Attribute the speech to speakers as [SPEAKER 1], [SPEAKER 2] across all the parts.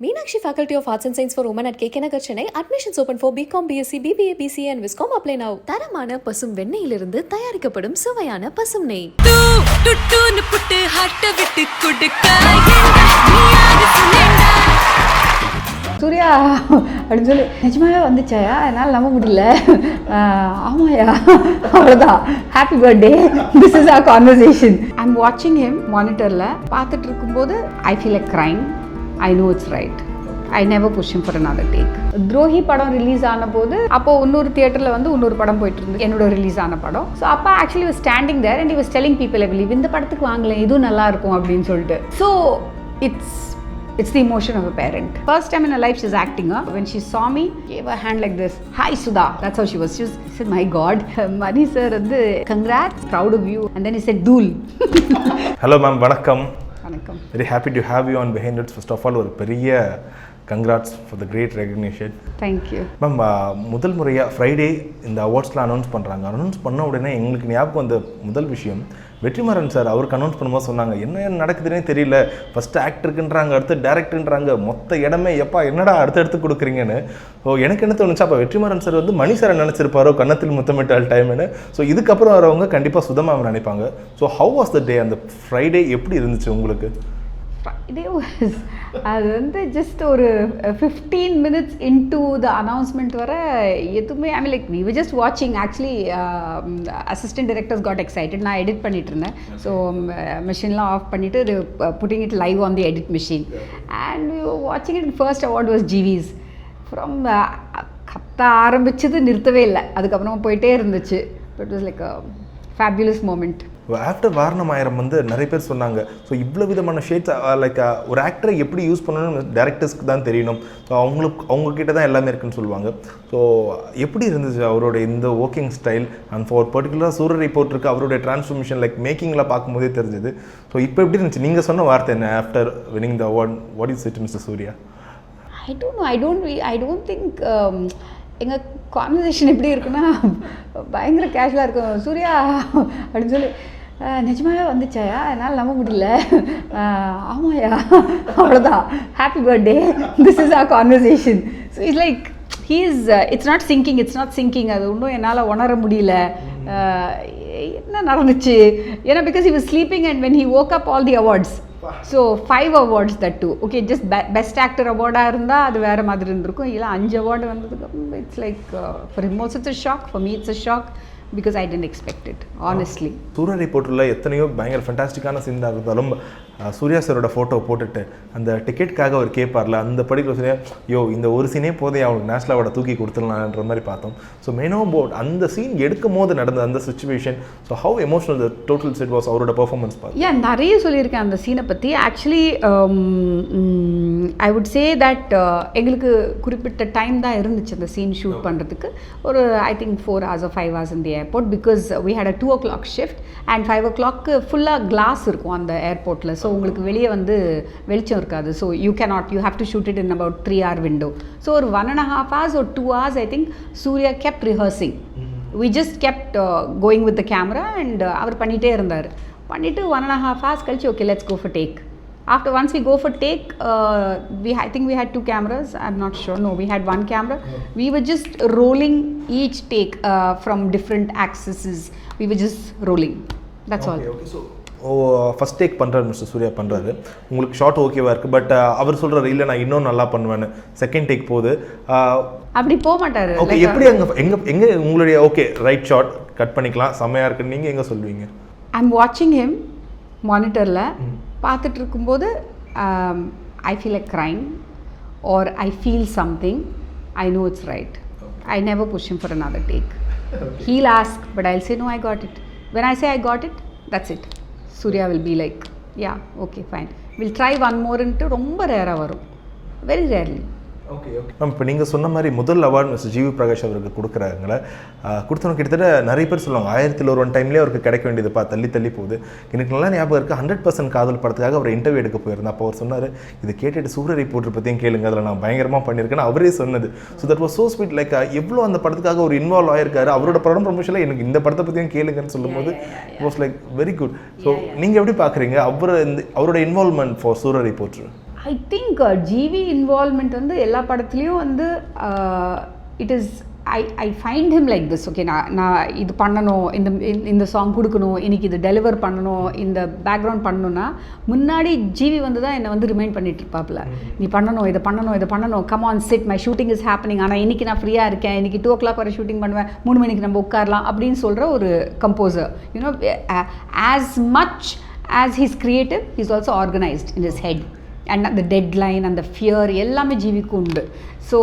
[SPEAKER 1] Meenakshi Faculty of Arts and Science for Women at KK Nagar, Chennai. Admissions open for BCom, BSc, BBA, BCA and Viscom. Apply now. தரமான பசும் வெண்ணெயிலிருந்து தயாரிக்கப்படும் சுவையான பசும் நெய்.
[SPEAKER 2] டுட்டுன்னு புட்டு ஹார்ட்ட விட்டு குடுக்க நீயாது சொன்னேன்டா.
[SPEAKER 3] சூர்யா அப்படின்னு சொல்லி நிஜமாவே வந்துச்சாயா என்னால் நம்ப முடியல. ஆமாயா அவ்வளோதான். Happy birthday, this is our conversation. I am வாட்சிங் ஹிம் மானிட்டரில் பார்த்துட்டு இருக்கும்போது I feel like crying. I know it's right. I never push him for another take. Drohi படம் ரிலீஸ் ஆன போது அப்போது இன்னொரு தியேட்டரில் வந்து இன்னொரு படம் போயிட்டு இருந்தது, என்னோட ரிலீஸ் ஆன படம். ஸோ அப்போ actually was standing there and he was telling people I believe இந்த படத்துக்கு வாங்கல, இதுவும் நல்லா இருக்கும் அப்படின்னு சொல்லிட்டு. So it's the emotion of a parent. First time in her life she's acting. When she saw me, gave her hand like this. Hi Sudha. That's how she was. She said, my God, Mani sir, congrats, proud of you. And then he said, Dool.
[SPEAKER 4] Hello ma'am, vanakkam.
[SPEAKER 3] Vanakkam.
[SPEAKER 4] Very happy to have you on Behindwoods. First of all, ஒரு பெரிய congrats for the great recognition.
[SPEAKER 3] Thank you.
[SPEAKER 4] Ma'am, முதல் முறையாக Friday இந்த அவார்ட்ஸ்லாம் announce பண்ணுறாங்க. Announce பண்ண உடனே எங்களுக்கு ஞாபகம் வந்த முதல் விஷயம் வெற்றிமாறன் சார் அவருக்கு அனௌன்ஸ் பண்ணும்போது சொன்னாங்க, என்ன நடக்குதுன்னே தெரியல, ஃபஸ்ட்டு ஆக்டருக்குன்றாங்க, அடுத்து டேரக்டருன்றாங்க, மொத்த இடமே எப்பா என்னடா அடுத்தடுத்து கொடுக்குறீங்கன்னு. ஸோ எனக்கு என்ன தோணுச்சு, அப்போ வெற்றிமாறன் சார் வந்து மணி சாரை நினச்சிருப்பாரோ கன்னத்தில் முத்தமிட்டால் டைம்னு. ஸோ இதுக்கப்புறம் வரவங்க கண்டிப்பாக சுதமாக நினைப்பாங்க. ஸோ ஹவ் வாஸ் த டே, அந்த ஃப்ரைடே எப்படி இருந்துச்சு உங்களுக்கு?
[SPEAKER 3] Friday was அது வந்து ஜஸ்ட் ஒரு 15 minutes into the announcement வர எதுவுமே I mean like we were just watching. Actually assistant directors got excited. நான் எடிட் பண்ணிட்டு இருந்தேன். ஸோ மிஷின்லாம் ஆஃப் பண்ணிவிட்டு putting it live on the edit machine and we were watching it. First award was GV's from கத்த ஆரம்பிச்சது நிறுத்தவே இல்லை, அதுக்கப்புறமா போயிட்டே இருந்துச்சு. It was like a fabulous moment.
[SPEAKER 4] After Vaaranam Aayiram வந்து நிறைய பேர் சொன்னாங்க, ஸோ இவ்வளோ விதமான ஷேட்ஸ் லைக் ஒரு ஆக்டரை எப்படி யூஸ் பண்ணணும்னு டேரக்டர்ஸ்க்கு தான் தெரியணும், ஸோ அவங்கக்கிட்ட தான் எல்லாமே இருக்குன்னு சொல்லுவாங்க. ஸோ எப்படி இருந்துச்சு அவரோட இந்த ஒர்க்கிங் ஸ்டைல் அண்ட் ஃபார் பர்டிகுலராக சூரரை போட்டிருக்கு அவருடைய டிரான்ஸ்ஃபர்மேஷன் லைக் மேக்கிங்கில் பார்க்கும்போதே தெரிஞ்சது. ஸோ இப்போ எப்படி இருந்துச்சு? நீங்கள் சொன்ன வார்த்தை என்ன after winning the award? What is it mister Suriya?
[SPEAKER 3] I don't know. I don't think எங்கள் கான்வர்சேஷன் எப்படி இருக்குன்னா பயங்கர கேஷுவலாக இருக்கும். சூர்யா அப்படின்னு சொல்லி நிஜமாவே வந்துச்சாயா என்னால் நம்ப முடியல. ஆமாயா அவ்வளோதான். Happy birthday, this is our conversation. So it's like it's not singing. அது இன்னும் என்னால் உணர முடியல என்ன நடந்துச்சு. ஏன்னா because he was sleeping and when he woke up all the awards. So 5 awards that too. Okay, just best actor award-ஆ இருந்தால் அது வேறு மாதிரி இருந்திருக்கும். இல்லை 5 award வந்ததுக்கு it's like for him also it's a shock. For me it's a shock because I didn't expect it, honestly.
[SPEAKER 4] சூரரை போட்டில் எத்தனையோ பயங்கர ஃபண்டாஸ்டிக்கான சீனாக இருந்தாலும் சூர்யா சாரோட ஃபோட்டோ போட்டுட்டு அந்த டிக்கெட்டுக்காக அவர் கேட்பார்ல, அந்த படிக்கிற சூர்யா யோ இந்த ஒரு சீனே போதே அவனுக்கு நேஷனல் அவார்டை தூக்கி கொடுத்துடலான்ற மாதிரி பார்த்தோம். ஸோ மெயினோ போட் அந்த சீன் எடுக்கும் போது நடந்த அந்த situation, so how emotional the total set was அவரோட பர்ஃபார்மன்ஸ் பார்த்து?
[SPEAKER 3] ஏன் நிறைய சொல்லியிருக்கேன் அந்த சீனை பற்றி. Actually I would say that எங்களுக்கு குறிப்பிட்ட டைம் தான் இருந்துச்சு அந்த சீன் ஷூட் பண்ணுறதுக்கு. ஒரு I think 4 hours or 5 hours in the airport because we had a 2 o'clock shift and 5 o'clock ஃபுல்லாக கிளாஸ் இருக்கும் அந்த ஏர்போர்ட்டில். ஸோ உங்களுக்கு வெளியே வந்து வெளிச்சம் இருக்காது. So you have to shoot it in about 3 hour window. So ஒரு 1.5 hours or 2 hours I think Suriya kept rehearsing. We just kept going with the camera and அவர் பண்ணிகிட்டே இருந்தார். பண்ணிவிட்டு 1.5 hours கழிச்சு okay let's go for take. After once we go for take, I think we had 2 cameras. I'm not sure. No, we had 1 camera. We were just rolling each take from different axes. We were just rolling. That's all.
[SPEAKER 4] Okay. So first take பண்ணுறாரு mister Surya பண்ணுறாரு, உங்களுக்கு short ஓகேவாக இருக்குது. But அவர் சொல்கிறாரு இல்லை நான் இன்னும் நல்லா பண்ணுவேன்னு. செகண்ட் டேக் போகுது
[SPEAKER 3] அப்படி போக மாட்டார்.
[SPEAKER 4] ஓகே, எப்படி எங்கே உங்களுடைய ஓகே ரைட் ஷார்ட் கட் பண்ணிக்கலாம் செம்மையாக இருக்குன்னு நீங்கள் எங்கே சொல்லுவீங்க?
[SPEAKER 3] ஐ எம் வாட்சிங் ஹிம் மானிட்டரில் பார்த்துட்டு இருக்கும்போது I feel like crying or I feel something. I know it's right. I never push him for another take. He'll ask but I'll say no, I got it. When I say I got it, that's it. Suriya will be like yeah okay fine, we'll try one more into ரொம்ப ரேராக வரும், very rarely.
[SPEAKER 4] Okay ma'am, இப்போ நீங்கள் சொன்ன மாதிரி முதல் award mister GV Prakash அவருக்கு கொடுக்குறாங்களே, கொடுத்தவங்க கிட்டத்தட்ட நிறைய பேர் சொல்லுவாங்க 1001 டைம்லேயே அவருக்கு கிடைக்க வேண்டியதுப்பா தள்ளி போகுது. எனக்கு நல்லா ஞாபகம் இருக்குது 100% காதல் படத்துக்காக அவர் இன்டர்வியூ எடுக்க போயிருந்தேன். அப்போ அவர் சொன்னார் இதை கேட்டுட்டு சூரரை போட்டு பற்றியும் கேளுங்க, அதில் நான் பயங்கரமாக பண்ணியிருக்கேன்னு அவரே சொன்னது. So that was so sweet. Like எவ்வளோ அந்த படத்துக்காக ஒரு இன்வால்வ் ஆயிருக்காரு. அவரோட படம் ப்ரொமோஷனில் எனக்கு இந்த படத்தை பற்றியும் கேளுங்கன்னு சொல்லும்போது it was like very good. So நீங்கள் எப்படி பார்க்குறீங்க அவரோட இன்வால்வ்மெண்ட் ஃபார் சூரரை போற்று?
[SPEAKER 3] ஐ திங்க் ஜிவி இன்வால்மெண்ட் வந்து எல்லா படத்துலேயும் வந்து it is I find him like this. Okay, நான் இது பண்ணணும், இந்த சாங் கொடுக்கணும், இன்றைக்கி இது டெலிவர் பண்ணணும், இந்த பேக்ரவுண்ட் பண்ணணுன்னா முன்னாடி ஜிவி வந்து தான் என்னை வந்து ரிமைண்ட் பண்ணிட்டு இருப்பாப்புல. நீ பண்ணணும், இதை பண்ணணும், come on chit, my shooting is happening. ஆனால் இன்றைக்கி நான் ஃப்ரீயாக இருக்கேன், இன்றைக்கி 2 o'clock வரை ஷூட்டிங் பண்ணுவேன், 3 மணிக்கு நம்ம உட்காரலாம் அப்படின்னு சொல்கிற ஒரு composer. You know, as much as he's creative, he's also organised in his head. And அந்த டெட்லைன், அந்த ஃபியர் எல்லாமே ஜிவிக்கு உண்டு. ஸோ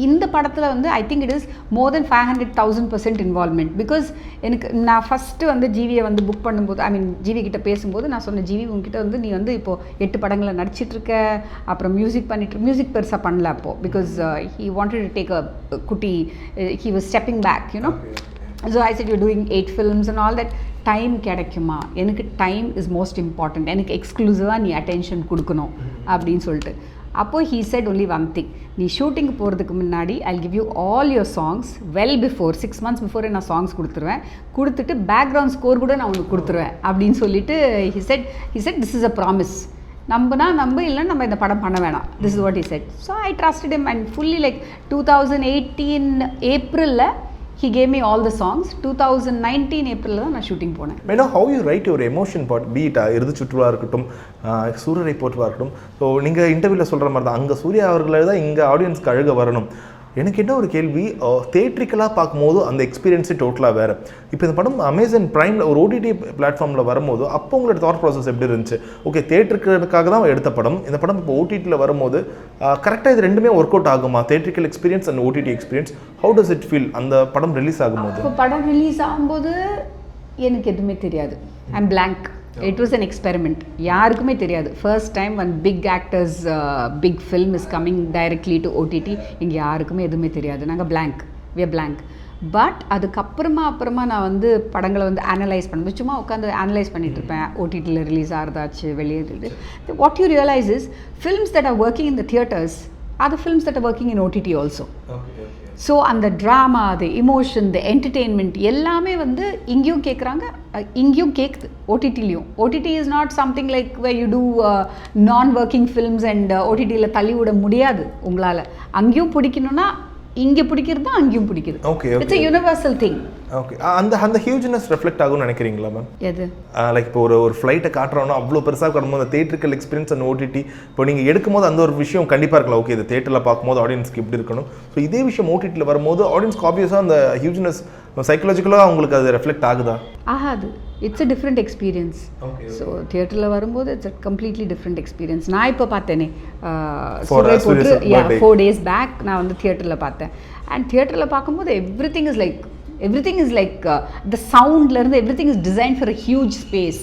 [SPEAKER 3] இந்த படத்தில் வந்து I think it is more then 500,000% involvement. Because நான் ஃபஸ்ட்டு வந்து ஜிவியை வந்து புக் பண்ணும்போது, ஐ மீன் ஜிவி கிட்ட பேசும்போது நான் சொன்னேன், ஜிவி உங்ககிட்ட வந்து நீ வந்து இப்போது 8 படங்களை நடிச்சிட்ருக்க, அப்புறம் மியூசிக் பெருசாக பண்ணல அப்போது. Because he wanted to take a குட்டி, he was stepping back, you know. So I said you doing 8 films and all that. Time கிடைக்குமா, எனக்கு டைம் இஸ் மோஸ்ட் இம்பார்ட்டண்ட், எனக்கு எக்ஸ்க்ளூசிவாக நீ அட்டென்ஷன் கொடுக்கணும் அப்படின்னு சொல்லிட்டு. அப்போது he said only one thing, நீ ஷூட்டிங்கு போகிறதுக்கு முன்னாடி I give you all your songs well before, 6 months பிஃபோரே நான் சாங்ஸ் கொடுத்துட்டு பேக்ரவுண்ட் ஸ்கோர் கூட நான் உனக்கு கொடுத்துருவேன் அப்படின்னு சொல்லிட்டு he said this is a promise. நம்புனா நம்பு, இல்லைன்னு நம்ம இந்த படம் பண்ண வேணாம். This is what he said. So I trusted him and fully. Like 2018 ஏப்ரலில் he gave me all the songs. 2019 ஏப்ரலில் தான் நான் ஷூட்டிங் போனேன்.
[SPEAKER 4] Madam, how you write your emotion part, be it இறுதி சுற்றுலா இருக்கட்டும், சூரரை போற்றுவா இருக்கட்டும். ஸோ நீங்கள் இன்டர்வியூவில் சொல்கிற மாதிரி தான், அங்கே சூர்யா அவர்களே தான் இங்கே ஆடியன்ஸ்க்கு அழுக வரணும். எனக்கு என்ன ஒரு கேள்வி, தேட்ரிக்கலாக பார்க்கும்போது அந்த எக்ஸ்பீரியன்ஸே டோட்டலாக வேறு. இப்போ இந்த படம் அமேசான் ப்ரைமில் ஒரு ஓடிடி பிளாட்ஃபார்மில் வரும்போது அப்போ உங்களோட தாட் ப்ராசஸ் எப்படி இருந்துச்சு? ஓகே, தேட்டருக்காக தான் எடுத்த படம், இந்த படம் இப்போ ஓடிடியில் வரும்போது கரெக்டாக இது ரெண்டுமே ஒர்க் அவுட் ஆகுமா? Theatrical experience and OTT experience, how does it feel அந்த படம் ரிலீஸ் ஆகும்போது?
[SPEAKER 3] இப்போ படம் ரிலீஸ் ஆகும்போது எனக்கு எதுவுமே தெரியாது. I am blank. It was an experiment. யாருக்குமே தெரியாது. First time one big actors big film is coming directly to OTT. இங்கே யாருக்குமே எதுவுமே தெரியாது. நாங்கள் blank, we are blank. But அதுக்கப்புறமா நான் வந்து படங்களை வந்து அனலைஸ் பண்ணுவேன். சும்மா உட்காந்து அனலைஸ் பண்ணிட்டு இருப்பேன். ஓடிடியில் ரிலீஸ் ஆகிறதாச்சு, வெளியே. What you realise is films that are working in the theatres are the films that are working in OTT also. So அந்த ட்ராமா, அது எமோஷன், த என்டர்டெயின்மெண்ட் எல்லாமே வந்து இங்கேயும் கேட்குறாங்க, இங்கேயும் கேட்குது ஓடிடிலையும். OTT is not something like way you do non working films and ஓடிடியில் தள்ளி விட முடியாது உங்களால். அங்கேயும் பிடிக்கணும்னா இங்கே பிடிக்கிறது தான் அங்கேயும் பிடிக்குது.
[SPEAKER 4] Okay,
[SPEAKER 3] it's a universal thing.
[SPEAKER 4] Okay, அந்த ஹியூஜ்னஸ் ரெஃப்ளெக்ட் ஆகும்னு நினைக்கிறீங்களா மேம்?
[SPEAKER 3] எது
[SPEAKER 4] லைக் இப்போ ஒரு ஃப்ளைட்டை காட்டுறோன்னா அவ்வளோ பெருசாக காட்டும்போது அந்த தேட்டரிக்கல் எக்ஸ்பீரியன்ஸ் அண்ட் ஓடிடி இப்போ நீங்கள் எடுக்கும்போது அந்த ஒரு விஷயம் கண்டிப்பாக இருக்கலாம். ஓகே, இது தேட்டரில் பார்க்கும்போது ஆடியன்ஸ்க்கு எப்படி இருக்கணும். ஸோ இதே விஷயம் ஓடிடியில் வரும்போது ஆடியன்ஸ்க்கு ஆப்வியஸாக அந்த ஹியூஜ்னஸ் சைக்கலாஜிக்கலாக அவங்களுக்கு அது ரெஃப்ளெக்ட் ஆகுதா?
[SPEAKER 3] ஆகாது. It's a different experience. So தியேட்டரில் வரும்போது it's a completely different experience. நான் இப்போ பார்த்தேனே சூரரை போற்று 4 days பேக் நான் வந்து தியேட்டரில் பார்த்தேன். அண்ட் தியேட்டரில் பார்க்கும்போது everything is like the soundலேருந்து everything is designed for a huge space.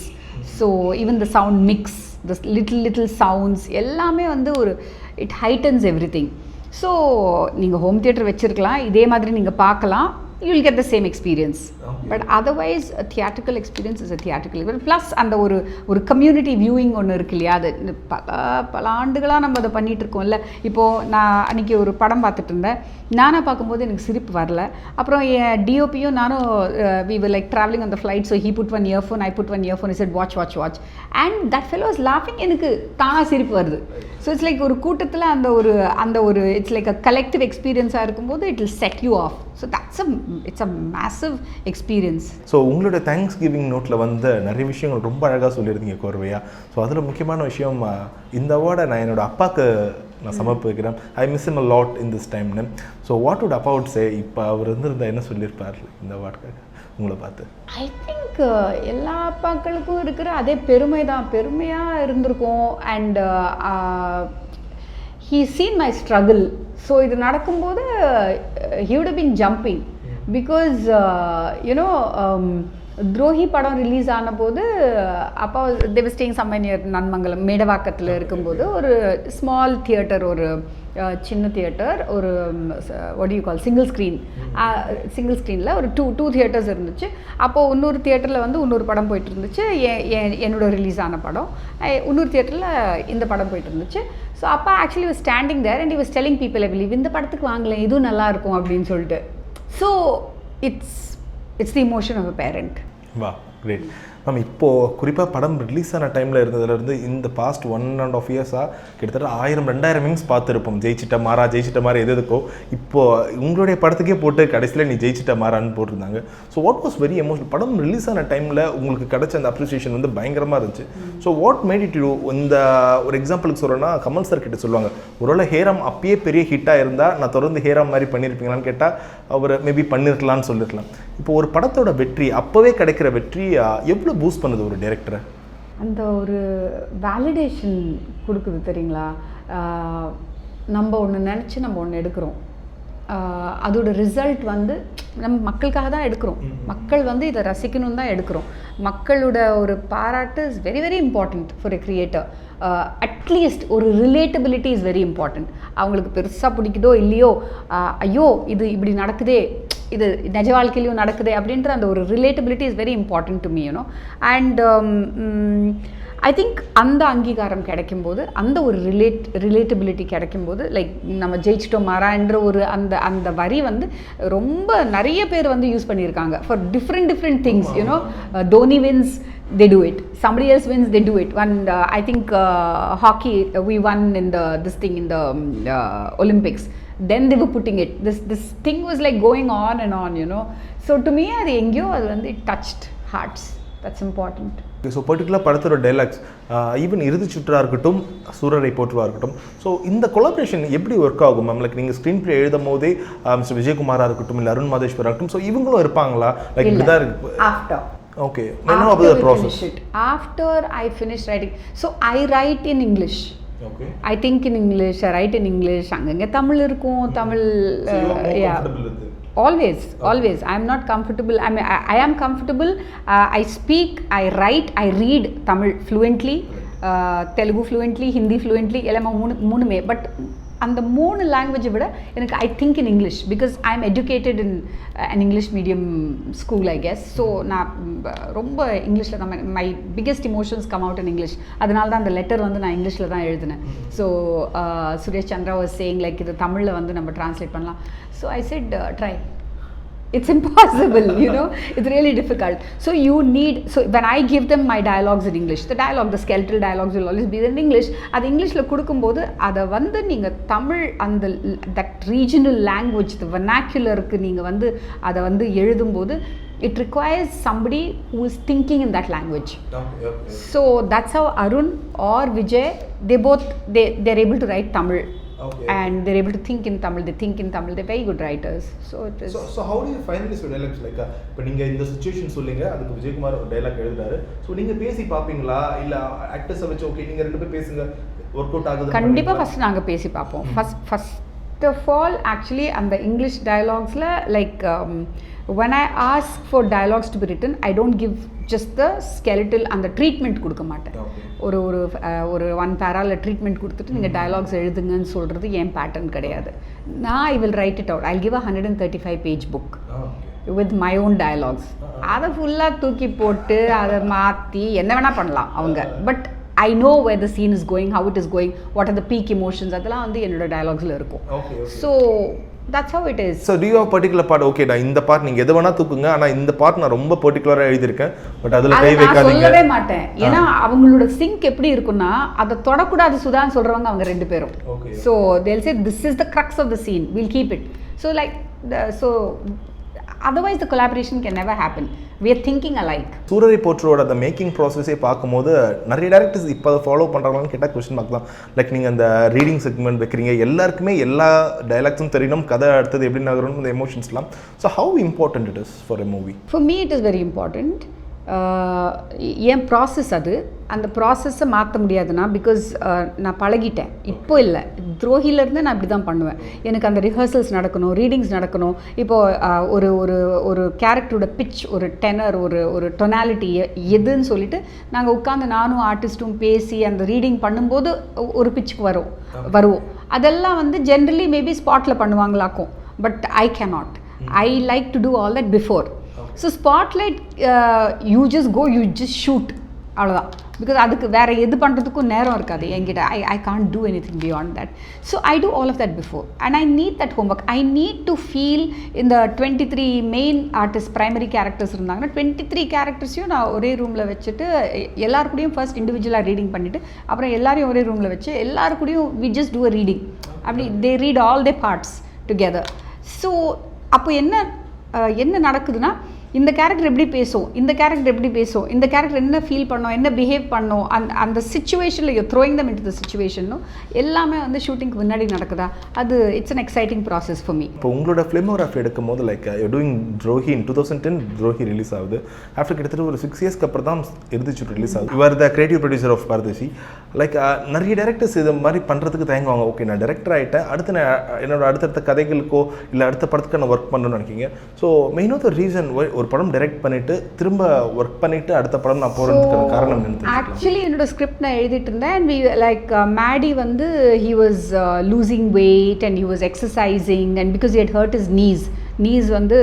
[SPEAKER 3] So even the sound mix, the little sounds எல்லாமே வந்து ஒரு it heightens everything. ஸோ நீங்கள் ஹோம் தியேட்டர் வச்சுருக்கலாம், இதே மாதிரி நீங்கள் பார்க்கலாம், you will get the same experience. But otherwise a theatrical experience is a theatrical experience. Plus அந்த ஒரு கம்யூனிட்டி வியூவிங் ஒன்று இருக்கு இல்லையா, அது பல ஆண்டுகளாக நம்ம அதை பண்ணிகிட்டு இருக்கோம்ல. இப்போது நான் அன்றைக்கி ஒரு படம் பார்த்துட்டு இருந்தேன், நானாக பார்க்கும்போது எனக்கு சிரிப்பு வரல. அப்புறம் என் டிஓபியும் நானும் we were like traveling on the flight, so he put one earphone, I put one earphone, he said watch and that fellow was laughing. எனக்கு தானாக சிரிப்பு வருது. ஸோ இட்ஸ் லைக் ஒரு கூட்டத்தில் அந்த ஒரு இட்ஸ் லைக் அ கலெக்டிவ் எக்ஸ்பீரியன்ஸாக இருக்கும்போது it will set you off. So it's a massive experience.
[SPEAKER 4] So உங்களோட தேங்க்ஸ் கிவிங் நோட்டில் வந்து நிறைய விஷயங்கள் ரொம்ப அழகாக சொல்லியிருந்தீங்க கோர்வையா. ஸோ அதில் முக்கியமான விஷயம், இந்த அவார்டை நான் என்னோட அப்பாவுக்கு நான் சமர்ப்பிக்கிறேன். I miss him a lot in this timeனு. ஸோ வாட் would அப்பா would say? இப்போ அவர் இருந்திருந்தால் என்ன சொல்லியிருப்பார் இந்த அவார்டுக்காக உங்களை பார்த்து?
[SPEAKER 3] ஐ திங்க் எல்லா அப்பாக்களுக்கும் இருக்கிற அதே பெருமை தான், பெருமையாக இருந்திருக்கும். And he seen my struggle. So இது நடக்கும்போது he would have been jumping because துரோகி படம் ரிலீஸ் ஆன போது அப்பா they were staying somewhere near Nanmangalam, மேடவாக்கத்தில் இருக்கும்போது ஒரு ஸ்மால் தியேட்டர், ஒரு சின்ன தியேட்டர், ஒரு what do you call single ஸ்க்ரீனில் ஒரு டூ தியேட்டர்ஸ் இருந்துச்சு. அப்போது இன்னொரு தியேட்டரில் வந்து இன்னொரு படம் போயிட்டு இருந்துச்சு, என்னோட ரிலீஸ் ஆன படம். இன்னொரு தியேட்டரில் இந்த படம் போயிட்டு இருந்துச்சு. ஸோ அப்பா actually was standing there and he was telling people, I believe இந்த படத்துக்கு வாங்கலை, இதுவும் நல்லாயிருக்கும் அப்படின்னு சொல்லிட்டு. So it's the emotion of a parent.
[SPEAKER 4] Wow, great. Ma'am இப்போது குறிப்பாக படம் ரிலீஸ் ஆன டைமில் இருந்ததுலேருந்து இந்த பாஸ்ட் 1.5 இயர்ஸாக கிட்டத்தட்ட 1000-2000 மீம்ஸ் பார்த்துருப்போம். ஜெயிச்சிட்ட மாறா எதுக்கோ இப்போது உங்களுடைய படத்துக்கே போட்டு கடைசியில் நீ ஜெயிச்சிட்ட மாறான்னு போட்டிருந்தாங்க. So what was very emotional? படம் ரிலீஸ் ஆன டைமில் உங்களுக்கு கிடைச்ச அந்த அப்ரிசியேஷன் வந்து பயங்கரமாக இருந்துச்சு. So what made it you? இந்த ஒரு எக்ஸாம்பிளுக்கு சொல்கிறேன்னா கமல் சார் கிட்ட சொல்லுவாங்க, ஒருவேளை ஹேராம் அப்பயே பெரிய ஹிட்டாக இருந்தால் நான் தொடர்ந்து ஹேராம் மாதிரி பண்ணியிருப்பீங்களான்னு கேட்டால் அவர் மேபி பண்ணியிருக்கலான்னு சொல்லியிருக்கலாம். இப்போ ஒரு படத்தோட வெற்றி, அப்போவே கிடைக்கிற வெற்றி எவ்வளோ பூஸ்ட் பண்ணுது ஒரு டைரக்டரை?
[SPEAKER 3] அந்த ஒரு வேலிடேஷன் கொடுக்குது தெரியுங்களா. நம்ம ஒன்று நினச்சி நம்ம ஒன்று எடுக்கிறோம், அதோட ரிசல்ட் வந்து நம்ம மக்களுக்காக தான் எடுக்கிறோம், மக்கள் வந்து இதை ரசிக்கணும் தான் எடுக்கிறோம். மக்களோட ஒரு பாராட்டு is very very important for a creator. At least ஒரு ரிலேட்டபிலிட்டி இஸ் வெரி இம்பார்ட்டண்ட். அவங்களுக்கு பெருசாக பிடிக்குதோ இல்லையோ, ஐயோ இது இப்படி நடக்குதே, இது நிஜ வாழ்க்கையிலையும் நடக்குது அப்படின்ற அந்த ஒரு relatability is very important to me, you know. And I think அந்த அங்கீகாரம் கிடைக்கும்போது, அந்த ஒரு ரிலேட்டபிலிட்டி கிடைக்கும்போது, லைக் நம்ம ஜெயிச்சிட்டோம் மாறான்ற ஒரு அந்த வரி வந்து ரொம்ப நிறைய பேர் வந்து யூஸ் பண்ணியிருக்காங்க for different things, you know. Dhoni wins, they do it. Somebody else wins, they do it. And I think hockey, we won in this thing in the Olympics. Then they were putting it. This thing was like going on and on, you know. So to me, அது எங்கேயோ அது வந்து it touched hearts. That's important.
[SPEAKER 4] So particular படத்தோட dialogues, even இறுதி சுற்றா இருக்கட்டும், சூரரை போற்றுவா இருக்கட்டும், so இந்த collaboration எப்படி ஒர்க் ஆகும் மேம்? லைக் நீங்கள் ஸ்க்ரீன் பிளே எழுதும் போதே மிஸ்டர் விஜயகுமாராக இருக்கட்டும், இல்லை அருண் மாதேஸ்வரா இருக்கட்டும், ஸோ இவங்களும் இருப்பாங்களா? லைக் இப்படிதான் இருக்கு.
[SPEAKER 3] After.
[SPEAKER 4] Okay. When was the process?
[SPEAKER 3] After I finished writing. So I write in English.
[SPEAKER 4] Okay.
[SPEAKER 3] I think in English, I write in English. அங்கங்க தமிழ் இருக்கும், Tamil yeah. Always. I am not comfortable. I am comfortable. I speak, I write, I read Tamil fluently, Telugu fluently, Hindi fluently, எல்லாமே மூணுமே. But அந்த 3 லாங்குவேஜை விட எனக்கு I think in English, because I am educated in an English medium school, I guess. So நான் ரொம்ப இங்கிலீஷில் தான், my biggest emotions come out in English. அதனால தான் அந்த லெட்டர் வந்து நான் இங்கிலீஷில் தான் எழுதினேன். So Suresh Chandra was saying like இது தமிழில் வந்து நம்ம ட்ரான்ஸ்லேட் பண்ணலாம். So I set try. It's impossible, you know. It's really difficult. So you need, so when I give them my dialogues in English, the skeletal dialogues will always be in English. அது இங்கிலீஷில் கொடுக்கும்போது அதை வந்து நீங்கள் தமிழ் அந்த that regional language, the vernacular-க்கு நீங்கள் வந்து அதை வந்து எழுதும்போது it requires somebody who is thinking in that language. Okay. So that's how Arun or Vijay, they're able to write Tamil. Okay. And they're able to think in Tamil. They think in Tamil. They're very good writers. So it is.
[SPEAKER 4] So how do you find this dialogues? Like இப்போ நீங்க இந்த situation சொல்லுங்க, அதுக்கு விஜயகுமார் ஒரு dialogue எழுதுறாரு. So நீங்க பேசி பார்ப்பீங்களா, இல்லை ஆக்டர்ஸை வச்சு ஓகே நீங்கள் 2 பேர் பேசுங்க, ஒர்க் அவுட் ஆகுது?
[SPEAKER 3] கண்டிப்பாக ஃபஸ்ட் நாங்கள் பேசி பார்ப்போம். ஃபர்ஸ்ட் ஆஃப் ஆல் ஆக்சுவலி அந்த இங்கிலீஷ் டயலாக்ஸில் like when I ask for dialogues to be written, I don't give just the skeletal அந்த ட்ரீட்மெண்ட் கொடுக்க மாட்டேன். ஒரு 1 பேராவில் ட்ரீட்மெண்ட் கொடுத்துட்டு நீங்கள் டயலாக்ஸ் எழுதுங்கன்னு சொல்கிறது என் பேட்டர்ன் கிடையாது. நான் I will write it out. I give a 135 page book with my own dialogues. அதை ஃபுல்லாக தூக்கி போட்டு அதை மாற்றி என்ன வேணால் பண்ணலாம் அவங்க. But I know where the scene is going, how it is going, what are the peak emotions, அதெல்லாம் வந்து என்னோட டயலாக்ஸில் இருக்கும். So that's how it is.
[SPEAKER 4] So do you have particular part? Okay, நான் இந்த பார்ட் நீங்க எது வேணா தூக்குங்க, ஆனா இந்த பார்ட் நான் ரொம்ப பர்టిక్యులரா எழுதி இருக்கேன், பட் அதுல கை வைக்காதீங்க.
[SPEAKER 3] நான் சொல்லவே மாட்டேன். ஏனா அவங்களோட சிங்க் எப்படி இருக்குன்னா அதை தொடக்கூடாது சுதான்னு சொல்றவங்க அவங்க 2 பேரும். So they'll say this is the crux of the scene, we'll keep it. So like so otherwise the collaboration can never happen. We are thinking alike.
[SPEAKER 4] சூரரை போற்றுவோட அந்த மேக்கிங் ப்ராசஸே பார்க்கும்போது நிறைய டேரக்டர்ஸ் இப்போ அதை ஃபாலோ பண்ணுறாங்களான்னு கேட்டால் கொஸ்டின் மார்க் தான். Like நீங்கள் அந்த reading segment வைக்கிறீங்க, எல்லாருக்குமே எல்லா டைலாக்ஸும் தெரியணும், கதை அடுத்தது எப்படி நகரணும், இந்த எமோஷன்ஸ்லாம். So how important it is for a movie?
[SPEAKER 3] For me it is very important. என் ப்ராசஸ் அது, அந்த ப்ராசஸை மாற்ற முடியாதுன்னா, பிகாஸ் நான் பழகிட்டேன். இப்போ இல்லை, துரோகிலேருந்து நான் இப்படி தான் பண்ணுவேன். எனக்கு அந்த ரிஹர்சல்ஸ் நடக்கணும், ரீடிங்ஸ் நடக்கணும். இப்போது ஒரு ஒரு ஒரு கேரக்டரோட பிச், ஒரு டெனர், ஒரு டொனாலிட்டி எதுன்னு சொல்லிட்டு நாங்கள் உட்காந்து நானும் ஆர்டிஸ்ட்டும் பேசி அந்த ரீடிங் பண்ணும்போது ஒரு பிச்சுக்கு வருவோம். அதெல்லாம் வந்து ஜென்ரலி மேபி ஸ்பாட்டில் பண்ணுவாங்களாக்கும், but I cannot. I like to do all that before. So spotlight, you just go, you just shoot. அவ்வளோதான். பிகாஸ் அதுக்கு வேறு எது பண்ணுறதுக்கும் நேரம் இருக்காது என்கிட்ட. I can't do anything beyond that. So I do all of that before and I need that homework. I need to feel இந்த 23 main artist primary characters இருந்தாங்கன்னா 23 கேரக்டர்ஸையும் நான் ஒரே ரூமில் வச்சுட்டு எல்லாருக்கூடையும் ஃபர்ஸ்ட் இண்டிவிஜுவலாக ரீடிங் பண்ணிவிட்டு அப்புறம் எல்லாரையும் ஒரே ரூமில் வச்சு எல்லாருக்கூடையும் we just do a reading. அப்படி they read all the parts together. So அப்போ என்ன நடக்குதுன்னா இந்த கேரக்டர் எப்படி பேசும், இந்த கேரக்டர் எப்படி பேசும், இந்த கேரக்டர் என்ன ஃபீல் பண்ணோம், என்ன பிஹேவ் பண்ணோம், அந்த சிச்சுவேஷனில் you throwing them into the சிச்சுவேஷனும் எல்லாமே வந்து ஷூட்டிங்க்கு முன்னாடி நடக்குதா. அது it's an exciting process for me.
[SPEAKER 4] இப்போ உங்களோட ஃபிலிமோகிராஃபி எடுக்கும் போது like you doing Drohi in 2010 Drohi release ஆகுது. ஆஃப்டர் கிட்டத்தட்ட ஒரு 6 இயர்ஸ்க்கு அப்புறம் தான் இறுதிச்சுட்டு ரிலீஸ் ஆகுது. You are the creative producer of Paradesi. Like நிறைய டேரக்டர்ஸ் இது மாதிரி பண்ணுறதுக்கு தயங்குவாங்க. ஓகே நான் டேரக்டர் ஆகிட்டேன், அடுத்து நான் என்னோட அடுத்தடுத்த கதைகளுக்கோ இல்லை அடுத்த படத்துக்கு நான் ஒர்க் பண்ணணும்னு நினைக்கிங்க. So main of the reason ஒரு படம் டைரக்ட் பண்ணிட்டு திரும்ப ஒர்க் பண்ணிட்டு அடுத்த படம் நான் போகிறதுக்கான காரணம் என்ன?
[SPEAKER 3] ஆக்சுவலி என்னோட ஸ்கிரிப்ட் நான் எழுதிட்டு இருந்தேன் அண்ட் லைக் மேடி வந்து he was losing weight and he was exercising and because he had hurt his knees வந்து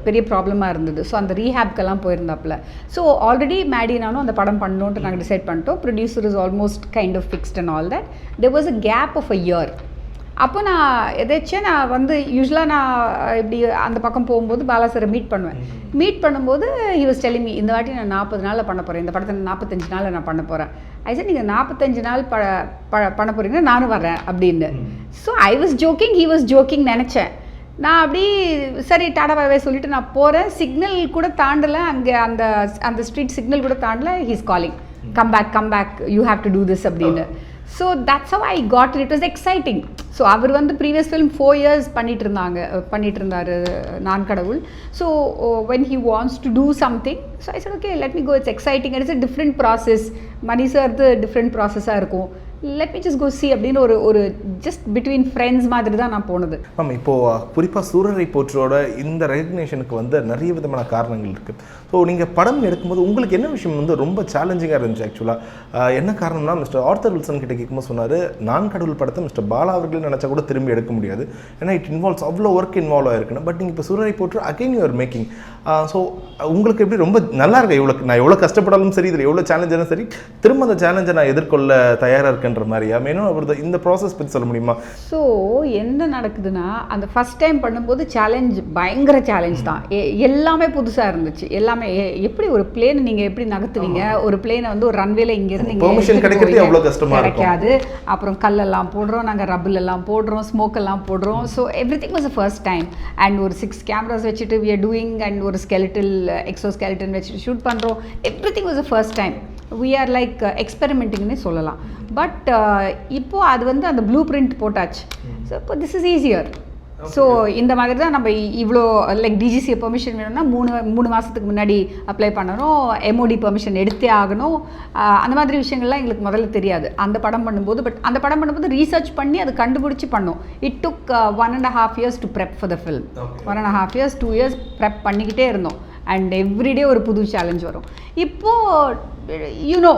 [SPEAKER 3] பெரிய ப்ராப்ளமாக இருந்தது. ஸோ அந்த ரீஹேப்க்கெல்லாம் போயிருந்தாப்புல. ஸோ ஆல்ரெடி மேடி நானும் அந்த படம் பண்ணணுன்ட்டு நாங்கள் டிசைட் பண்ணிட்டோம். Producer is almost kind of fixed and all that. There was a gap of a year. அப்போ நான் எதாச்சும் நான் வந்து யூஸ்வலாக நான் இப்படி அந்த பக்கம் போகும்போது பாலாசரை மீட் பண்ணும்போது ஹி வாஸ் டெல்லிங் மீ இந்த வாட்டி நான் 40 நாளில் பண்ண போகிறேன், இந்த படத்தை 45 நாளில் நான் பண்ண போகிறேன். ஐ சார் நீங்கள் 45 நாள் பண்ண போகிறீங்கன்னா நானும் வரேன் அப்படின்னு. So I was joking, he was joking நினச்சேன். நான் அப்படி சரி டாடாவே சொல்லிவிட்டு நான் போகிறேன். சிக்னல் கூட தாண்டலை, அங்கே அந்த ஸ்ட்ரீட் சிக்னல் கூட தாண்டலை. He's calling come back you have to do this அப்படின்னு. So that's how I got it. Was exciting. So அவர் வந்து ப்ரீவியஸ் ஃபிலிம் 4 years பண்ணிட்டு இருந்தார் Naan Kadavul. So when he wants to do something so I sir okay let me go. It's exciting. It's a different process. Mani சார்து different ப்ராசஸாக இருக்கும். Let me just go see அப்படின்னு ஒரு just between friends மாதிரி தான் நான் போனது.
[SPEAKER 4] மேம் இப்போது குறிப்பாக சூரரை போற்றோட இந்த ரெகக்னேஷனுக்கு வந்து நிறைய விதமான காரணங்கள் இருக்குது. ஸோ நீங்கள் படம் எடுக்கும்போது உங்களுக்கு என்ன விஷயம் வந்து ரொம்ப சேலஞ்சிங்காக இருந்துச்சு ஆக்சுவலாக? என்ன காரணம்னா மிஸ்டர் ஆர்த்தர் வில்சன் கிட்ட கேட்கும்போது சொன்னார், நான் கடவுள் படத்தை மிஸ்டர் பாலா அவர்கள் நினச்சா கூட திரும்பி எடுக்க முடியாது, ஏன்னா இட் இன்வால்வ்ஸ் அவ்வளோ ஒர்க் இன்வால்வ் ஆகிருக்குன்னு. பட் நீங்கள் இப்போ சூரரை போற்று அகைன் யூஆர் மேக்கிங். ஸோ உங்களுக்கு எப்படி ரொம்ப நல்லா இருக்கு? நான் எவ்வளோ கஷ்டப்படாலும் சரி, இதில் எவ்வளோ சேலஞ்சாலும் சரி, திரும்ப அந்த சேலஞ்சை நான் எதிர்கொள்ள தயாராக இருக்கேன்ற மாதிரியா மேலும் அவர் இந்த ப்ராசஸ் பற்றி சொல்ல முடியுமா?
[SPEAKER 3] ஸோ என்ன நடக்குதுன்னா அந்த ஃபஸ்ட் டைம் பண்ணும்போது சேலஞ்ச் பயங்கர சேலஞ்ச் தான். எல்லாமே புதுசாக இருந்துச்சு. எல்லாமே எப்படி ஒரு பிளேனை நீங்கள் எப்படி நகர்த்துவீங்க, ஒரு பிளேனை வந்து ஒரு ரன்வேல இங்கேருந்து கிடைக்காது. அப்புறம் கல்லெல்லாம் போடுறோம், நாங்கள் ரப்பில் எல்லாம் போடுறோம், ஸ்மோக் எல்லாம் போடுறோம். So everything was a first time. And ஒரு 6 cameras வச்சுட்டு வி ஆர் டூயிங் அண்ட் ஒரு ஸ்கெலிட்டல் எக்ஸோஸ்கெலிட்டன் வச்சுட்டு ஷூட் பண்ணுறோம். Everything was a first time. We are like எக்ஸ்பெரிமெண்டிங்னே சொல்லலாம். பட் இப்போது அது வந்து அந்த ப்ளூ பிரிண்ட் போட்டாச்சு. ஸோ இப்போ திஸ் இஸ் ஈஸியர். ஸோ இந்த மாதிரி தான் நம்ம இவ்வளோ லைக் டிஜிசி பெர்மிஷன் வேணும்னா 3 மாதத்துக்கு முன்னாடி அப்ளை பண்ணணும், எம்ஓடி பெர்மிஷன் எடுத்தே ஆகணும். அந்த மாதிரி விஷயங்கள்லாம் எங்களுக்கு முதல்ல தெரியாது அந்த படம் பண்ணும்போது. பட் அந்த படம் பண்ணும்போது ரீசர்ச் பண்ணி அதை கண்டுபிடிச்சி பண்ணோம். It took 1.5 years to prep for the film. 1.5 years 2 years prep பண்ணிக்கிட்டே இருந்தோம். அண்ட் எவ்ரிடே ஒரு புது சேலஞ்ச் வரும். இப்போது யூனோ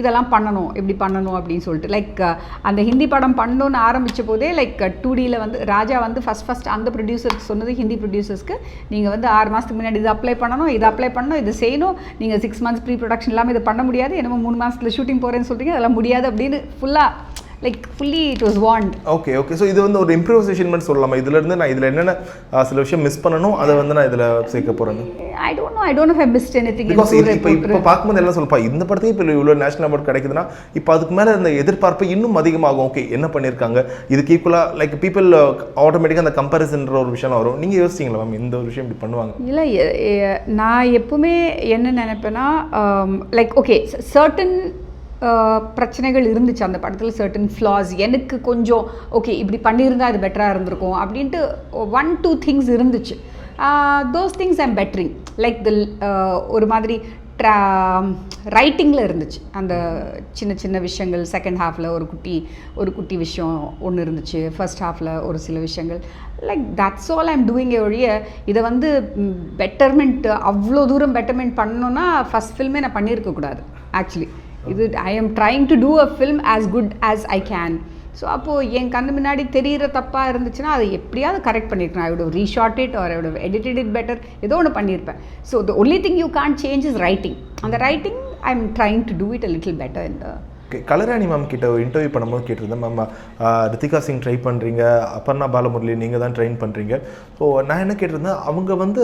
[SPEAKER 3] இதெல்லாம் பண்ணணும், இப்படி பண்ணணும் அப்படின்னு சொல்லிட்டு லைக் அந்த ஹிந்தி படம் பண்ணணுன்னு ஆரம்பித்த போதே லைக் 2Dயில் வந்து ராஜா வந்து ஃபஸ்ட் அந்த ப்ரொடியூசருக்கு சொன்னது, ஹிந்தி ப்ரொடியூசர்ஸ்க்கு, நீங்கள் வந்து 6 மாதத்துக்கு முன்னாடி இது அப்ளை பண்ணணும், இது செய்யணும், நீங்கள் 6 months ப்ரீ ப்ரொடக்ஷன் இல்லாமல் இதை பண்ண முடியாது, என்னமோ 3 மாதத்தில் ஷூட்டிங் போகிறேன்னு சொல்கிறீங்க, அதெல்லாம் முடியாது அப்படின்னு fully it was warned.
[SPEAKER 4] Okay. So இது வந்து ஒரு இம்ப்ரோவைசேஷன் மாதிரி சொல்லலாமா? இதில் என்னென்ன சில விஷயம் மிஸ் பண்ணணும் அதை வந்து நான் இதில் சேர்க்க போகிறேன்.
[SPEAKER 3] I don't know if I missed anything.
[SPEAKER 4] Because இப்போ பார்க்கும்போது எல்லாம் சொல்லப்பா இந்த படத்தையும் இப்போ இவ்வளோ நேஷனல் அவார்ட் கிடைக்குதுன்னா இப்போ அதுக்கு மேலே இந்த எதிர்பார்ப்பு இன்னும் அதிகமாகும். ஓகே என்ன பண்ணியிருக்காங்க இதுக்கு ஈக்குவலாக லைக் பீப்புள் ஆட்டோமேட்டிக்காக அந்த கம்பேரிசன்ற ஒரு விஷயம் வரும். நீங்கள் யோசிச்சிங்களா மேம் இந்த ஒரு விஷயம் இப்படி பண்ணுவாங்க?
[SPEAKER 3] இல்லை, நான் எப்பவுமே என்ன நினைப்பேன்னா லைக் ஓகே சர்டன் பிரச்சனைகள் இருந்துச்சு அந்த படத்தில், சர்டன் ஃப்ளாஸ் எனக்கு கொஞ்சம் ஓகே இப்படி பண்ணியிருந்தால் அது பெட்டராக இருந்திருக்கும் அப்படின்ட்டு 1-2 things இருந்துச்சு. தோஸ் திங்ஸ் ஐம் பெட்டரிங் லைக் ஒரு மாதிரி ரைட்டிங்கில் இருந்துச்சு அந்த சின்ன விஷயங்கள். செகண்ட் ஹாஃபில் ஒரு குட்டி விஷயம் ஒன்று இருந்துச்சு. ஃபர்ஸ்ட் ஹாஃபில் ஒரு சில விஷயங்கள் like that's all I'm doing ஒழிய இதை வந்து பெட்டர்மெண்ட் அவ்வளோ தூரம் பெட்டர்மெண்ட் பண்ணணுன்னா ஃபஸ்ட் ஃபில்மே நான் பண்ணியிருக்கக்கூடாது. ஆக்சுவலி இது I am trying to do a film as good as I can. So அப்போது என் கண்ணு முன்னாடி தெரிகிற தப்பாக இருந்துச்சுன்னா அதை எப்படியாவது கரெக்ட் பண்ணியிருக்கேன். I would restart it or I would edited it better, ஏதோ ஒன்று பண்ணியிருப்பேன். So the only thing you can't change is writing. அந்த writing I'm trying to do it a little better in the...
[SPEAKER 4] Kalarani ma'am கிட்ட interview பண்ணும்போது கேட்டிருந்தேன், ma'am Ritika Singh try பண்ணுறீங்க, அபர்ணா பாலமுரளி நீங்கள் தான் ட்ரெயின் பண்ணுறீங்க. ஸோ நான் என்ன கேட்டிருந்தேன், அவங்க வந்து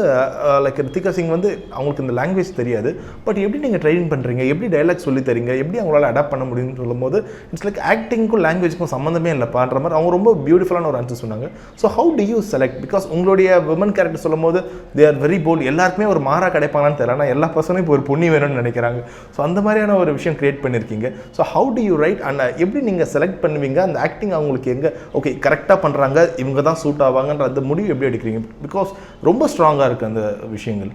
[SPEAKER 4] லைக் ரித்திகா சிங் வந்து அவங்களுக்கு இந்த லாங்குவேஜ் தெரியாது, பட் எப்படி நீங்கள் ட்ரெயின் பண்ணுறீங்க, எப்படி டைலாக் சொல்லி தரீங்க, எப்படி அவங்களால அடாப்ட் பண்ண முடியும்னு சொல்லும்போது இட்ஸ் லைக் ஆக்டிங்க்கும் லாங்குவேஜ்க்கும் சம்மந்தமே இல்லைப்பான்ற மாதிரி அவங்க ரொம்ப பியூட்டிஃபுல்லான ஒரு ஆன்சர் சொன்னாங்க. So how to you select, because உங்களுடைய விமன் கேரக்டர் சொல்லும் போது தே ஆர் வெரி போல்ட், எல்லாருக்குமே ஒரு மாறா கிடைப்பாங்கன்னு தெரியல, ஆனால் எல்லா பர்சனும் இப்போ ஒரு பொண்ணி வேணும்னு நினைக்கிறாங்க. ஸோ அந்த மாதிரியான ஒரு விஷயம் கிரியேட் பண்ணியிருக்கீங்க. So how to you right and எப்படி நீங்கள் செலக்ட் பண்ணுவீங்க, அந்த ஆக்டிங் அவங்களுக்கு எங்கே ஓகே கரெக்டாக பண்ணுறாங்க, இவங்க தான் சூட் ஆவாங்கன்ற அந்த முடிவு எப்படி எடுக்கிறீங்க? பிகாஸ் ரொம்ப ஸ்ட்ராங்காக இருக்குது அந்த விஷயங்கள்.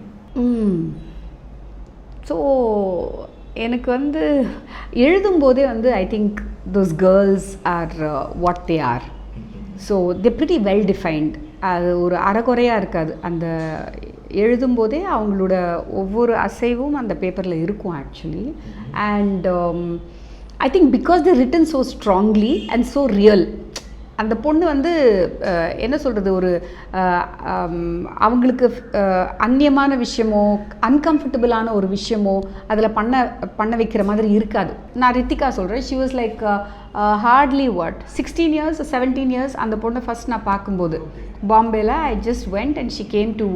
[SPEAKER 3] ஸோ எனக்கு வந்து எழுதும்போதே வந்து I think those girls are what they are. So they pretty well defined. அது ஒரு அறகுறையாக இருக்காது. அந்த எழுதும்போதே அவங்களோட ஒவ்வொரு அசைவும் அந்த பேப்பரில் இருக்கும் actually. And I think because they written so strongly and so real. அந்த பொண்ணு வந்து என்ன சொல்கிறது, ஒரு அவங்களுக்கு அந்நியமான விஷயமோ அன்கம்ஃபர்டபுளான ஒரு விஷயமோ அதில் பண்ண வைக்கிற மாதிரி இருக்காது. நான் ரித்திகா சொல்கிறேன், she was like hardly 16 years 17 years அந்த பொண்ணை ஃபஸ்ட் நான் பார்க்கும்போது பாம்பேல I just went and she came to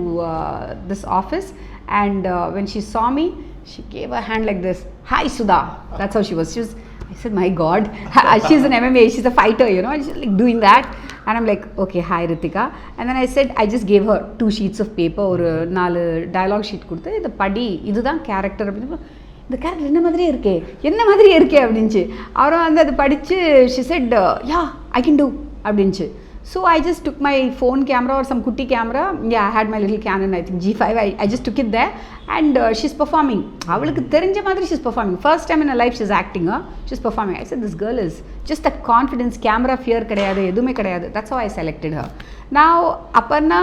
[SPEAKER 3] this office and when she saw me she gave her hand like this, hi Sudha, that's how she was. I said, my God, she's an MMA, she's a fighter, you know, and she's like doing that. And I'm like, okay, hi Ritika. And then I said, I just gave her 2 sheets of paper, ஒரு 4 dialogue sheet கொடுத்து, இதை படி, இதுதான் character அப்படின்னு. இந்த character என்ன மாதிரியே இருக்கே அப்படின்ச்சு. அவரும் வந்து அது படித்து she said, yeah, I can do அப்படின்ச்சு. So I just took my phone camera or some kutti camera. Yeah, I had my little Canon, I think G5. I just took it there and she's performing. அவளுக்கு தெரிஞ்ச மாதிரி she's performing. First time in her life she's acting. She's performing. I said, this girl is just that confidence, camera fear கிடையாது, எதுவுமே கிடையாது. That's how I selected her. Now, Aparna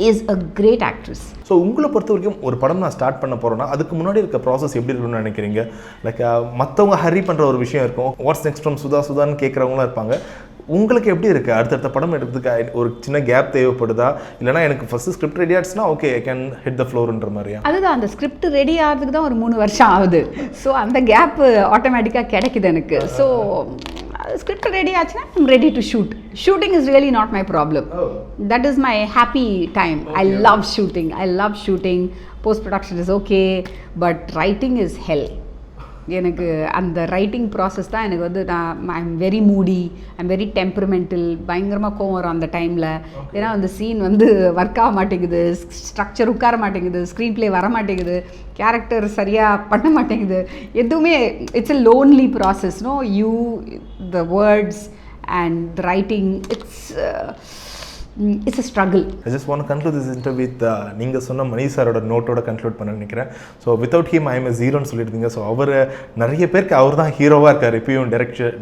[SPEAKER 3] is a great actress.
[SPEAKER 4] So உங்களை பொறுத்த வரைக்கும் ஒரு படம் நான் start பண்ண போகிறேன்னா அதுக்கு முன்னாடி இருக்க ப்ராசஸ் எப்படி இருக்குன்னு நினைக்கிறீங்க? லைக் மற்றவங்க ஹரி பண்ணுற ஒரு விஷயம் இருக்கும், வாட்ஸ் நெக்ஸ்ட் ஃப்ரம் சுதான்னு கேட்குறவங்களாம் இருப்பாங்க. உங்களுக்கு எப்படி இருக்குது? அடுத்தடுத்த படம் எடுக்கிறதுக்கு ஒரு சின்ன கேப் தேவைப்படுதா, இல்லைனா எனக்கு ஃபஸ்ட்டு ஸ்கிரிப்ட் ரெடி ஆகிடுச்சுன்னா okay I can hit the ஃப்ளோர்ன்ற மாதிரியா?
[SPEAKER 3] அதுதான், அந்த ஸ்கிரிப்ட் ரெடி ஆகிறதுக்கு தான் ஒரு 3 வருஷம் ஆகுது. ஸோ அந்த கேப்பு ஆட்டோமேட்டிக்காக கிடைக்குது எனக்கு. ஸோ ஸ்கிரிப்ட் ரெடி ஆச்சுன்னா I'm ready to shoot. Shooting is really not my problem. That is my happy time. I love shooting. Post production is okay, but writing is hell. எனக்கு அந்த writing process தான் எனக்கு வந்து I'm very moody, I'm very temperamental. பயங்கரமாக கோவம் வரும் அந்த டைமில். ஏன்னா அந்த சீன் வந்து ஒர்க் ஆக மாட்டேங்குது, ஸ்ட்ரக்சர் உட்கார மாட்டேங்குது, ஸ்க்ரீன் ப்ளே வர மாட்டேங்குது, கேரக்டர் சரியாக பண்ண மாட்டேங்குது, எதுவுமே. It's a lonely process, know you, the words and the writing, it's a struggle.
[SPEAKER 4] I just want to conclude this interview with நீங்கள் சொன்ன மணி சாரோட நோட்டோட கன்க்ளூட் பண்ண நினைக்கிறேன். So without him I am ஜீரோன்னு சொல்லியிருந்தீங்க. ஸோ அவர் நிறைய பேருக்கு அவர் தான் ஹீரோவாக இருக்கார். இப்பயும்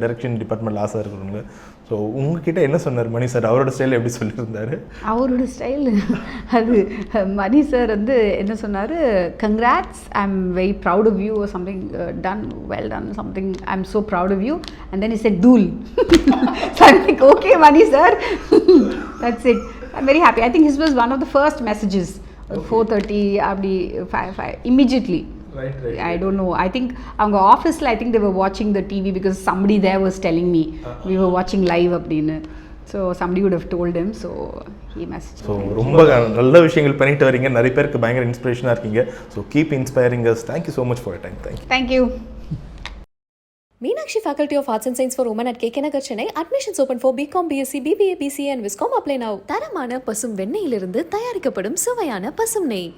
[SPEAKER 4] டைரக்ஷன் டிபார்ட்மெண்ட் ஆசை இருக்கிறவங்க. ஸோ உங்ககிட்ட என்ன சொன்னார் மணி சார்? அவரோட ஸ்டைல் எப்படி சொல்லியிருந்தார்?
[SPEAKER 3] அவரோட ஸ்டைல் அது மணி சார் வந்து என்ன சொன்னார், congrats, I am very proud of you, something done, well done, something, I am so proud of you. And then he said தூல். So I'm like, okay Mani sir, that's it. I'm very happy. I think his was one of the first messages. 4:30 abdi 5 immediately. Right. I don't know. I think avanga office la I think they were watching the TV because somebody there was telling me we were watching live அப்படினு. So somebody would have told him, so he messaged.
[SPEAKER 4] So ரொம்ப நல்ல விஷயங்கள் பண்ணிட்டு வரீங்க, நிறைய பேருக்கு பயங்கர இன்ஸ்பிரேஷனா இருக்கீங்க. So keep inspiring us. Thank you so much for your time.
[SPEAKER 3] Thank you.
[SPEAKER 1] Meenakshi Faculty of Arts and Science for Women at KK Nagar, Chennai. Admissions open for BCom, BSc, BBA, BCA and Viscom. Apply now. தரமான பசும் வெண்ணெயிலிருந்து தயாரிக்கப்படும் சுவையான பசும் நெய்.